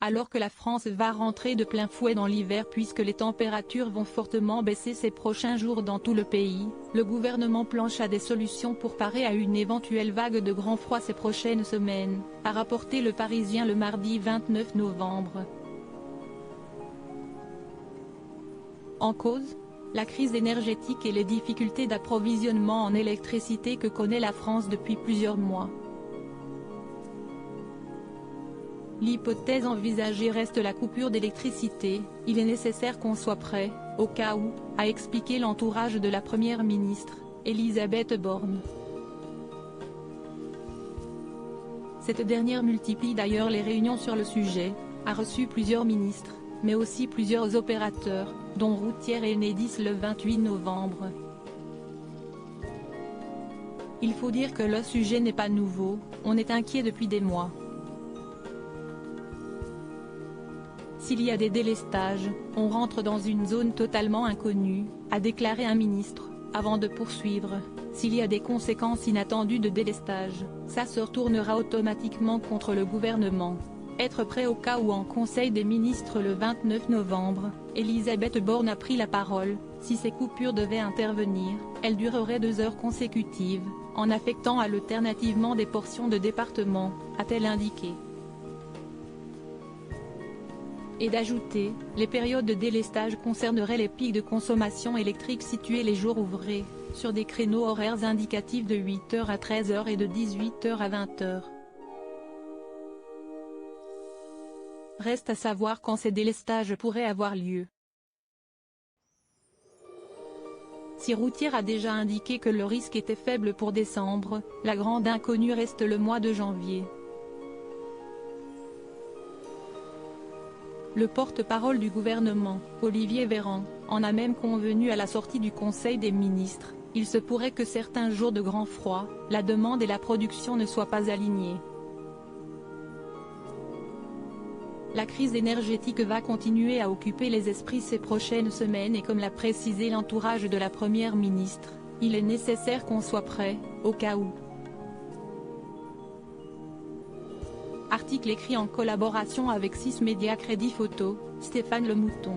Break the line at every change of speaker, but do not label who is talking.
alors que la France va rentrer de plein fouet dans l'hiver puisque les températures vont fortement baisser ces prochains jours dans tout le pays, le gouvernement planche à des solutions pour parer à une éventuelle vague de grand froid ces prochaines semaines, a rapporté Le Parisien le mardi 29 novembre. En cause, la crise énergétique et les difficultés d'approvisionnement en électricité que connaît la France depuis plusieurs mois. L'hypothèse envisagée reste la coupure d'électricité. Il est nécessaire qu'on soit prêt, au cas où, a expliqué l'entourage de la Première ministre, Elisabeth Borne. Cette dernière multiplie d'ailleurs les réunions sur le sujet, a reçu plusieurs ministres, mais aussi plusieurs opérateurs, dont Routière et Enedis le 28 novembre. Il faut dire que le sujet n'est pas nouveau, on est inquiet depuis des mois. S'il y a des délestages, on rentre dans une zone totalement inconnue, a déclaré un ministre, avant de poursuivre. S'il y a des conséquences inattendues de délestage, ça se retournera automatiquement contre le gouvernement. Être prêt au cas où en Conseil des ministres le 29 novembre, Elisabeth Borne a pris la parole. Si ces coupures devaient intervenir, elles dureraient 2 heures consécutives, en affectant alternativement des portions de département, a-t-elle indiqué. Et d'ajouter, les périodes de délestage concerneraient les pics de consommation électrique situés les jours ouvrés, sur des créneaux horaires indicatifs de 8h à 13h et de 18h à 20h. Reste à savoir quand ces délestages pourraient avoir lieu. Si Routière a déjà indiqué que le risque était faible pour décembre, la grande inconnue reste le mois de janvier. Le porte-parole du gouvernement, Olivier Véran, en a même convenu à la sortie du Conseil des ministres. Il se pourrait que certains jours de grand froid, la demande et la production ne soient pas alignées. La crise énergétique va continuer à occuper les esprits ces prochaines semaines et comme l'a précisé l'entourage de la Première ministre, il est nécessaire qu'on soit prêt, au cas où. Article écrit en collaboration avec 6 médias Crédit Photo, Stéphane Le Mouton.